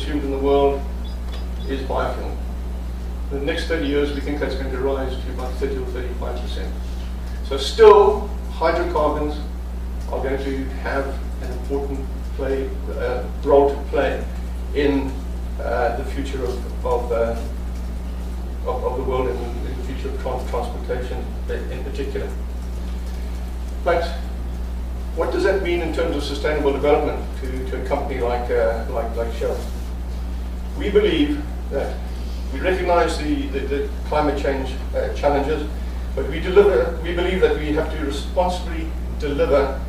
consumed in the world is biofuel. In the next 30 years, we think that's going to rise to about 30 or 35%. So still, hydrocarbons are going to have an important role to play in the future of the world and in the future of transportation in particular. But what does that mean in terms of sustainable development to a company like Shell? We believe that we recognize the climate change challenges, but we believe that we have to responsibly deliver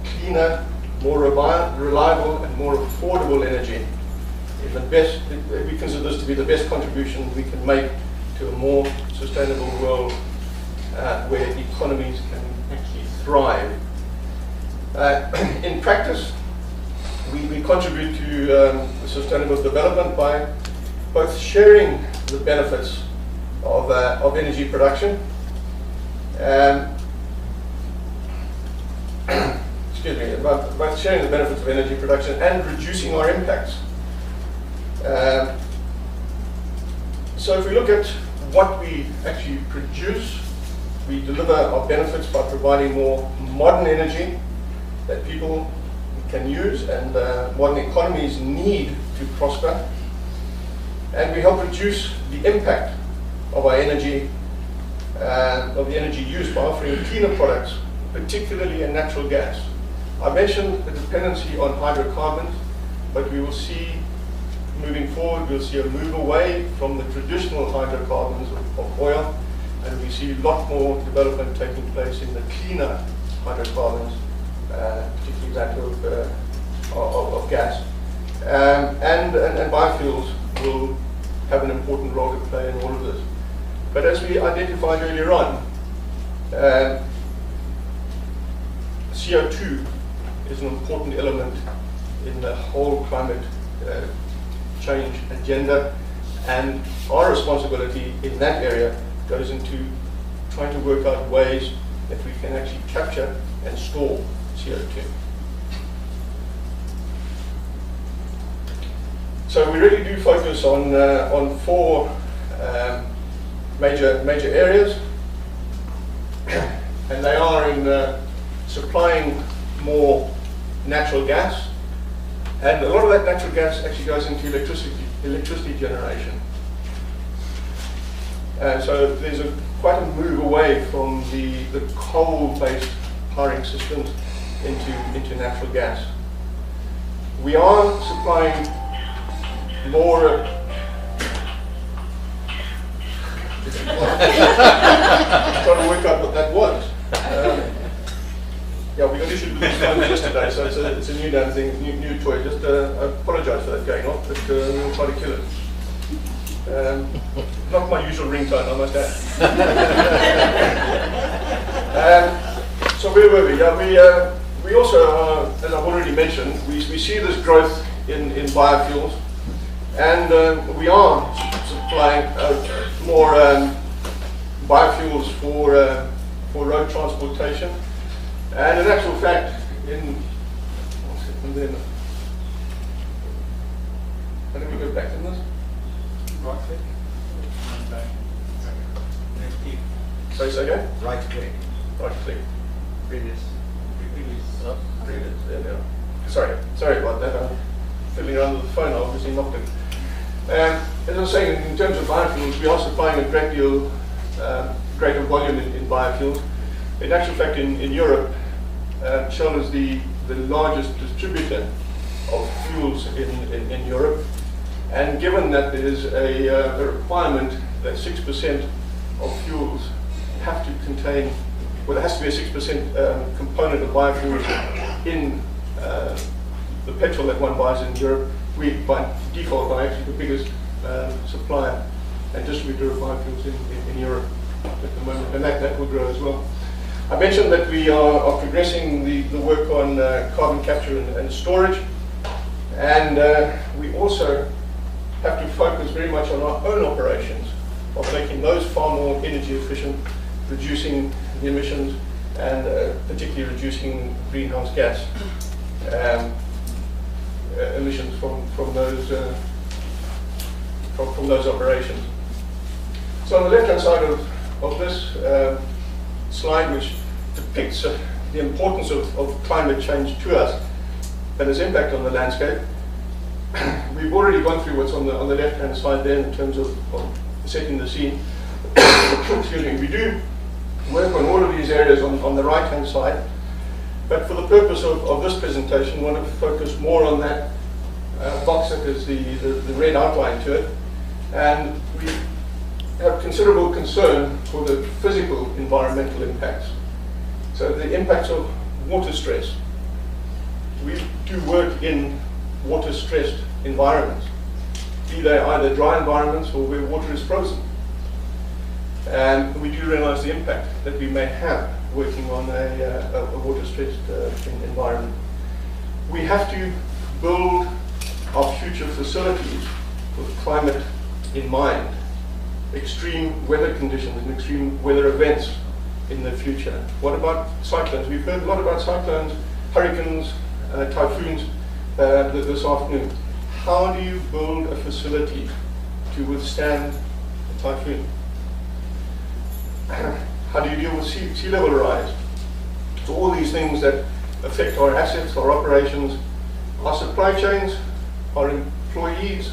cleaner, more reliable and more affordable energy. We consider this to be the best contribution we can make to a more sustainable world where economies can actually thrive. In practice, we contribute to sustainable development by both sharing the benefits of energy production, both sharing the benefits of energy production and reducing our impacts. So if we look at what we actually produce, we deliver our benefits by providing more modern energy that people can use and modern economies need to prosper. And we help reduce the impact of our energy, of the energy use by offering cleaner products, particularly in natural gas. I mentioned the dependency on hydrocarbons, but we will see, moving forward, we'll see a move away from the traditional hydrocarbons of oil, and we see a lot more development taking place in the cleaner hydrocarbons, particularly that of gas. And biofuels will have an important role to play in all of this. But as we identified earlier on, CO2 is an important element in the whole climate change agenda, and our responsibility in that area goes into trying to work out ways that we can actually capture and store CO2. So we really do focus on four major areas, and they are in supplying more natural gas, and a lot of that natural gas actually goes into electricity generation. And so there's quite a move away from the coal-based powering systems into natural gas. We are supplying more. Trying to work out what that was. Yeah, we got issued with these phones yesterday, so it's a new damn thing, new toy. Just I apologise for that going off, but we'll try to kill it. Not my usual ringtone, I must add. So where were we? Yeah, we also are, as I've already mentioned, we see this growth in biofuels, and we are supplying more biofuels for road transportation. And in actual fact, let me go back in this. Right click. Say again? Right click. Right click. Previous. Oh, previous. There we are. Sorry about that. I'm fiddling around with the phone. I obviously knocked it. As I was saying, in terms of biofuels, we are supplying a great deal, greater volume in biofuels. In actual fact, in Europe, Shell is the largest distributor of fuels in Europe. And given that there is a requirement that 6% of fuels have to contain, well, there has to be a 6% component of biofuels in the petrol that one buys in Europe, we by default are actually the biggest supplier and distributor of biofuels in Europe at the moment, and that will grow as well. I mentioned that we are progressing the work on carbon capture and storage, and we also have to focus very much on our own operations of making those far more energy efficient, reducing the emissions, and particularly reducing greenhouse gas emissions from those from those operations. So on the left-hand side of this slide, which depicts the importance of climate change to us and its impact on the landscape, we've already gone through what's on the left-hand side there in terms of setting the scene. Excuse me. We do work on all of these areas on the right-hand side, but for the purpose of this presentation, we want to focus more on that box that is the red outline to it, and we have considerable concern for the physical environmental impacts. So the impacts of water stress. We do work in water-stressed environments, be they either dry environments or where water is frozen. And we do realize the impact that we may have working on a water-stressed environment. We have to build our future facilities with climate in mind, extreme weather conditions and extreme weather events in the future. What about cyclones? We've heard a lot about cyclones, hurricanes, typhoons this afternoon. How do you build a facility to withstand a typhoon? How do you deal with sea level rise? So all these things that affect our assets, our operations, our supply chains, our employees,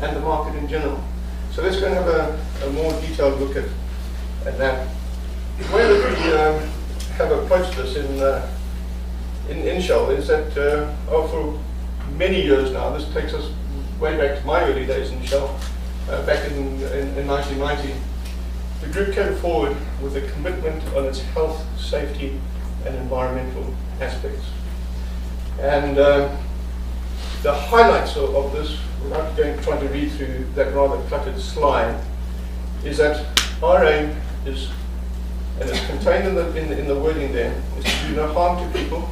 and the market in general. So let's go and have a more detailed look at that. The way that we have approached this in Shell is that for many years now, this takes us way back to my early days in Shell, back in 1990, the group came forward with a commitment on its health, safety, and environmental aspects. And the highlights of this, without trying to read through that rather cluttered slide, is that our aim is, and it's contained in the wording there, is to do no harm to people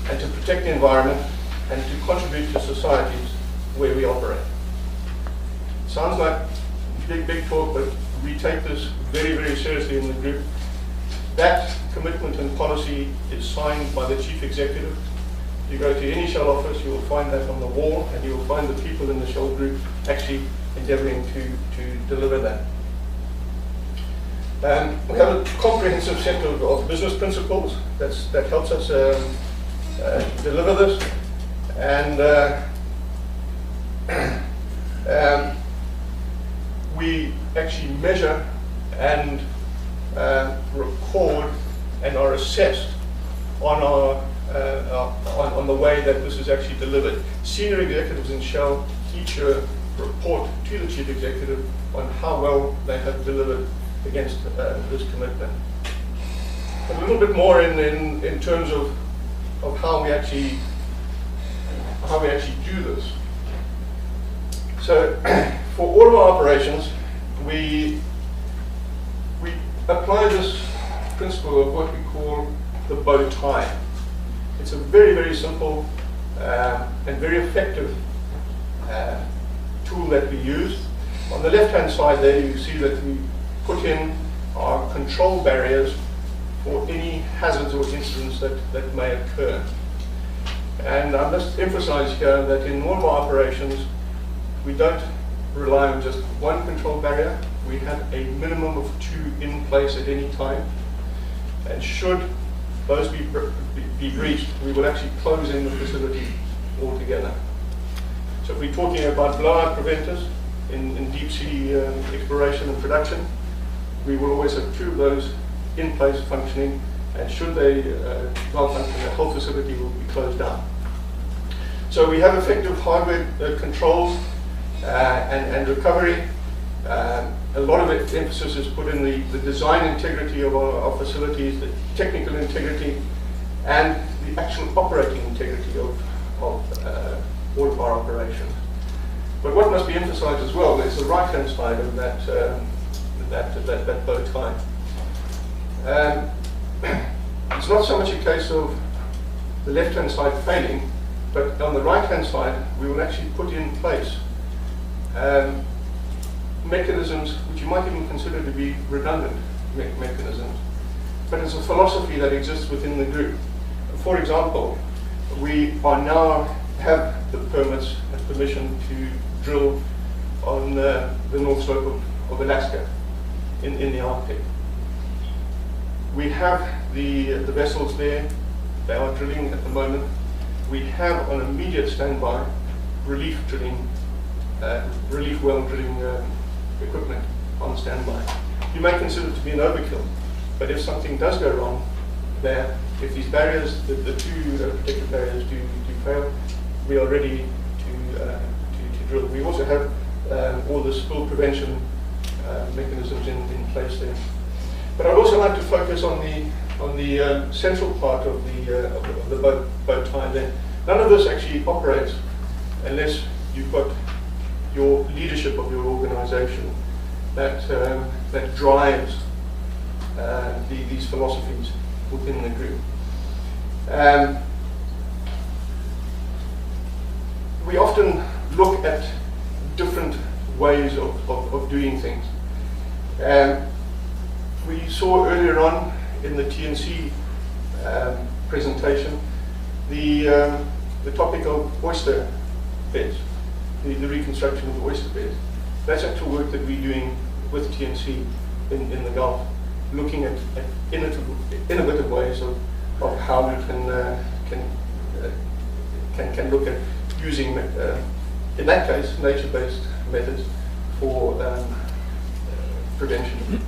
and to protect the environment and to contribute to societies where we operate. Sounds like big talk, but we take this very, very seriously in the group. That commitment and policy is signed by the Chief Executive. You go to any Shell office, you will find that on the wall, and you will find the people in the Shell group actually endeavouring to deliver that. We have a comprehensive set of business principles that helps us deliver this, and we actually measure and record and are assessed on on the way that this is actually delivered. Senior executives in Shell each year report to the Chief Executive on how well they have delivered against this commitment. A little bit more in terms of how we actually do this. So for all of our operations, we apply this principle of what we call the bow tie. It's a very, very simple and very effective tool that we use. On the left-hand side there, you see that we put in our control barriers for any hazards or incidents that may occur. And I must emphasize here that in all of our operations, we don't rely on just one control barrier. We have a minimum of 2 in place at any time. And should those be breached, we will actually close in the facility altogether. So if we're talking about blowout preventers in deep sea exploration and production, we will always have 2 of those in place functioning, and should they malfunction, the whole facility will be closed down. So we have effective hardware controls and recovery. A lot of emphasis is put in the design integrity of our facilities, the technical integrity, and the actual operating integrity of all of our operations. But what must be emphasized as well is the right-hand side of that bow tie. It's not so much a case of the left-hand side failing, but on the right-hand side, we will actually put in place mechanisms which you might even consider to be redundant mechanisms, but it's a philosophy that exists within the group. For example, we are now have the permits and permission to drill on the north slope of Alaska in the Arctic. We have the vessels there. They are drilling at the moment. We have on immediate standby relief well drilling equipment on standby. You may consider it to be an overkill, but if something does go wrong there, if these barriers, the two protective barriers do fail, we are ready to drill. We also have all the spill prevention mechanisms in place there. But I'd also like to focus on the central part of the boat tie there. None of this actually operates unless you've got your leadership of your organisation that drives these philosophies within the group. We often look at different ways of doing things. We saw earlier on in the TNC presentation the topic of oyster beds, the reconstruction of the oyster beds. That's actual work that we're doing with TNC in the Gulf, looking at innovative ways of how we can look at using, in that case, nature-based methods for prevention.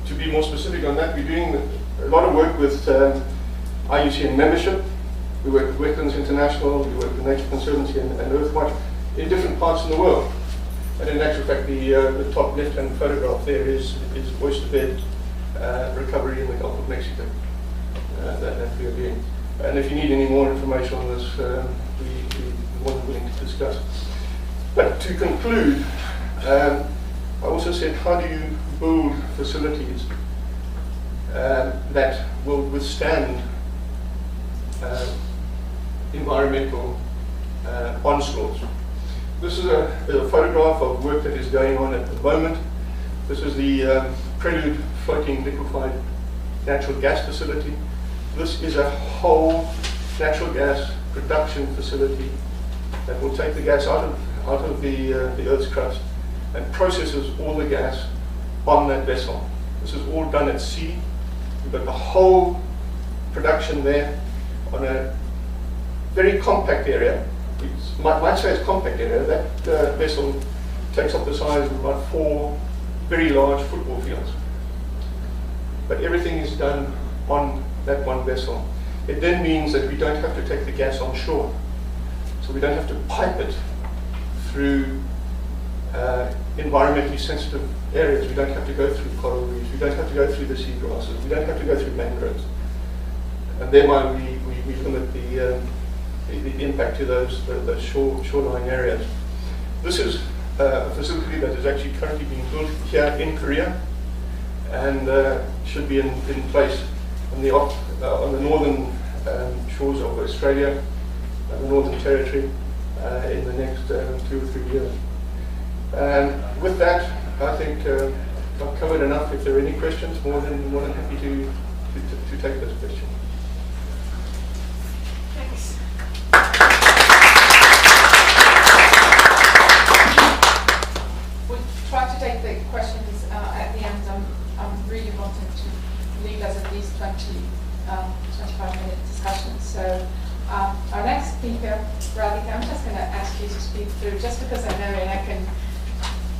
To be more specific on that, we're doing a lot of work with IUCN membership. We work with Wetlands International, we work with Nature Conservancy and Earthwatch in different parts of the world. And in actual fact, the top left-hand photograph there is oyster bed recovery in the Gulf of Mexico that we are doing. And if you need any more information on this, we're more than willing to discuss. But to conclude, I also said, how do you build facilities that will withstand environmental onslaughts? This is a photograph of work that is going on at the moment. This is the Prelude Floating Liquefied Natural Gas Facility. This is a whole natural gas production facility that will take the gas out of the Earth's crust and processes all the gas on that vessel. This is all done at sea. We've got the whole production there on a very compact area. Might say it's compact area. That vessel takes up the size of about 4 very large football fields. But everything is done on that one vessel. It then means that we don't have to take the gas on shore. So we don't have to pipe it through environmentally sensitive areas. We don't have to go through coral reefs. We don't have to go through the seagrasses. We don't have to go through mangroves. And thereby we limit the impact to those shoreline areas. This is a facility that is actually currently being built here in Korea and should be in place on the northern shores of Australia and the Northern Territory in the next 2 or 3 years. And with that, I think I've covered enough. If there are any questions, more than happy to take those questions. Thanks. We'll try to take the questions at the end. I'm really wanting to leave us at least 25-minute discussion. So our next speaker, Radhika, I'm just going to ask you to speak through, just because I know and I can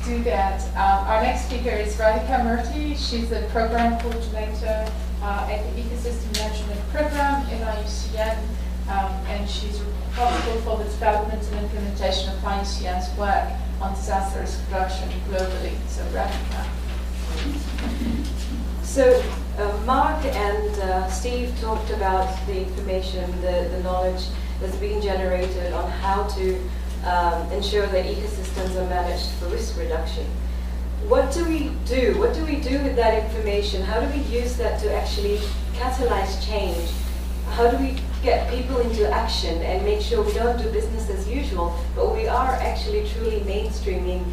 do that. Our next speaker is Radhika Murthy. She's the program coordinator at the Ecosystem Management Program in IUCN, and she's responsible for the development and implementation of IUCN's work on disaster risk reduction globally. So Radhika. So Mark and Steve talked about the information, the knowledge that's being generated on how to ensure that ecosystems are managed for risk reduction. What do we do? What do we do with that information? How do we use that to actually catalyze change? How do we get people into action and make sure we don't do business as usual, but we are actually truly mainstreaming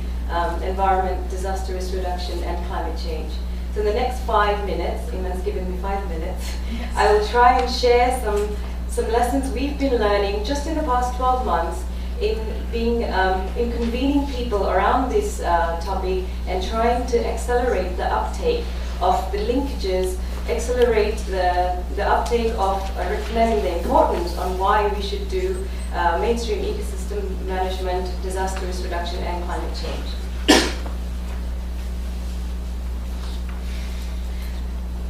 environment, disaster risk reduction, and climate change? So in the next 5 minutes, Iman's given me 5 minutes, yes. I will try and share some lessons we've been learning just in the past 12 months in convening people around this topic and trying to accelerate the uptake of the linkages, accelerate the uptake of recognizing the importance on why we should do mainstream ecosystem management, disaster risk reduction, and climate change.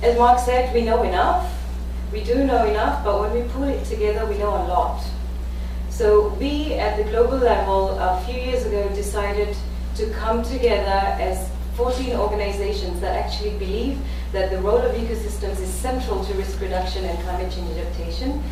As Mark said, we know enough. We do know enough, but when we pull it together, we know a lot. So we, at the global level, a few years ago, decided to come together as 14 organizations that actually believe that the role of ecosystems is central to risk reduction and climate change adaptation,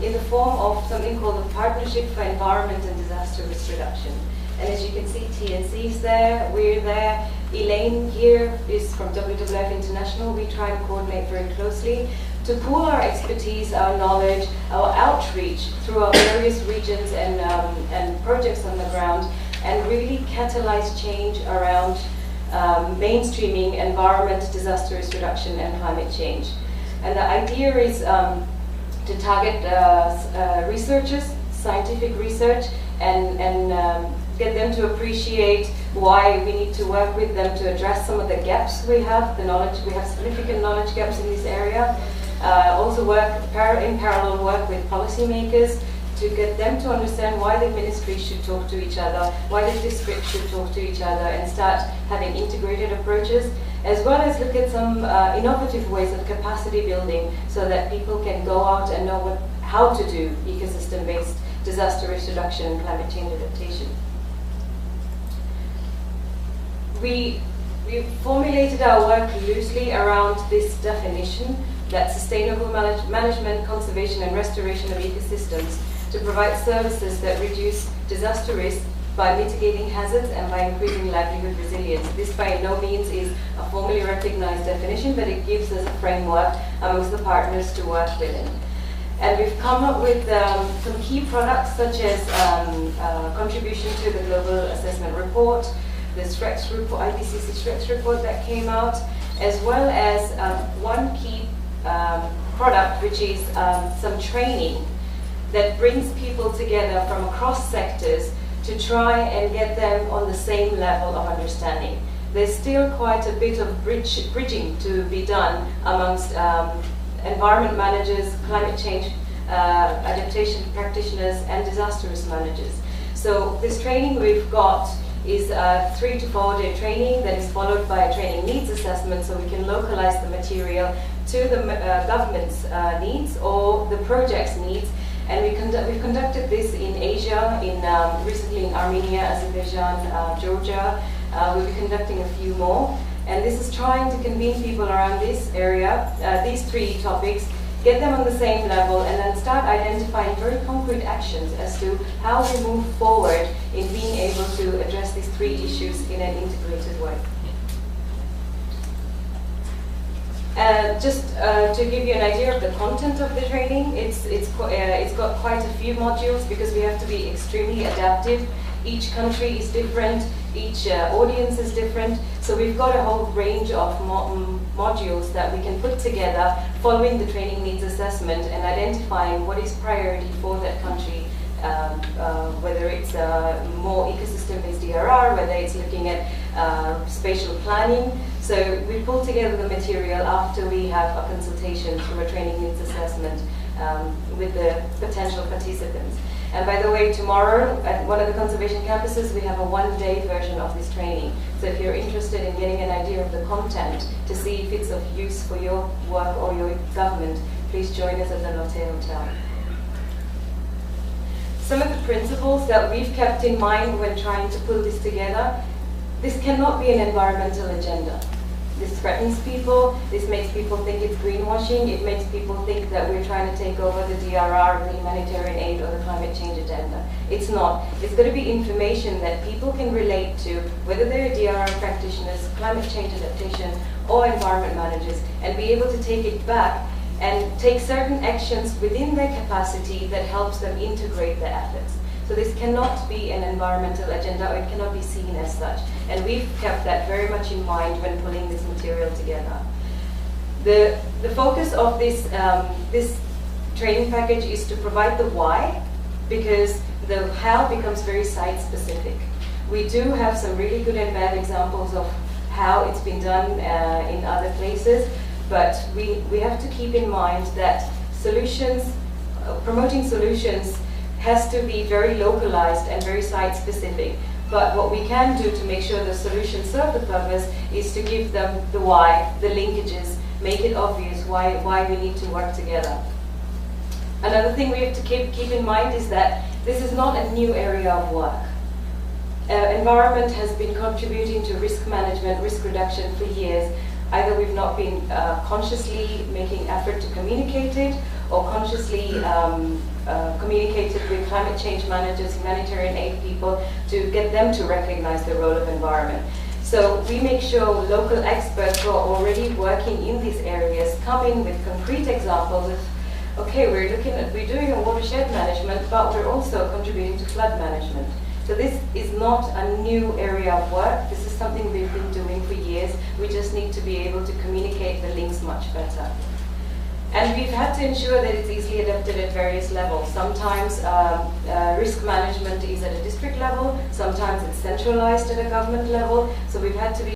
in the form of something called the Partnership for Environment and Disaster Risk Reduction. And as you can see, TNC is there, we're there. Elaine here is from WWF International. We try to coordinate very closely to pool our expertise, our knowledge, our outreach through our various regions and projects on the ground, and really catalyze change around mainstreaming environment, disaster risk reduction, and climate change. And the idea is to target researchers, scientific research, and get them to appreciate why we need to work with them to address some of the gaps we have, we have significant knowledge gaps in this area. Also in parallel work with policymakers to get them to understand why the ministries should talk to each other, why the districts should talk to each other, and start having integrated approaches, as well as look at some innovative ways of capacity building so that people can go out and know how to do ecosystem-based disaster risk reduction and climate change adaptation. We formulated our work loosely around this definition that sustainable management, conservation, and restoration of ecosystems to provide services that reduce disaster risk by mitigating hazards and by increasing livelihood resilience. This by no means is a formally recognized definition, but it gives us a framework amongst the partners to work within. And we've come up with some key products such as contribution to the Global Assessment Report, the SREX report, IPCC SREX report that came out, as well as one key product, which is some training that brings people together from across sectors to try and get them on the same level of understanding. There's still quite a bit of bridging to be done amongst environment managers, climate change adaptation practitioners, and disaster risk managers. So this training we've got is a 3 to 4 day training that is followed by a training needs assessment, so we can localize the material to the government's needs or the project's needs. And we've conducted this in Asia, recently in Armenia, Azerbaijan, Georgia. We'll be conducting a few more. And this is trying to convene people around this area, these 3 topics, get them on the same level, and then start identifying very concrete actions as to how we move forward in being able to address these 3 issues in an integrated way. Just to give you an idea of the content of the training, it's got quite a few modules because we have to be extremely adaptive. Each country is different, each audience is different, so we've got a whole range of modules that we can put together following the training needs assessment and identifying what is priority for that country, whether it's more ecosystem-based DRR, whether it's looking at spatial planning. So we pull together the material after we have a consultation through a training needs assessment with the potential participants. And by the way, tomorrow at one of the conservation campuses, we have a 1-day version of this training. So if you're interested in getting an idea of the content to see if it's of use for your work or your government, please join us at the Lotte Hotel. Some of the principles that we've kept in mind when trying to pull this together: this cannot be an environmental agenda. This threatens people, this makes people think it's greenwashing, it makes people think that we're trying to take over the DRR, the humanitarian aid, or the climate change agenda. It's not. It's going to be information that people can relate to, whether they're DRR practitioners, climate change adaptation, or environment managers, and be able to take it back and take certain actions within their capacity that helps them integrate their efforts. So this cannot be an environmental agenda, or it cannot be seen as such. And we've kept that very much in mind when pulling this material together. The focus of this training package is to provide the why, because the how becomes very site-specific. We do have some really good and bad examples of how it's been done in other places, but we have to keep in mind that solutions, promoting solutions has to be very localized and very site-specific. But what we can do to make sure the solutions serve the purpose is to give them the why, the linkages, make it obvious why we need to work together. Another thing we have to keep in mind is that this is not a new area of work. Environment has been contributing to risk management, risk reduction for years. Either we've not been consciously making effort to communicate it, or consciously communicated with climate change managers, humanitarian aid people, to get them to recognize the role of environment. So we make sure local experts who are already working in these areas come in with concrete examples of, okay, we're doing a watershed management, but we're also contributing to flood management. So this is not a new area of work. This is something we've been doing for years. We just need to be able to communicate the links much better. And we've had to ensure that it's easily adapted at various levels. Sometimes risk management is at a district level, sometimes it's centralized at a government level, so we've had to be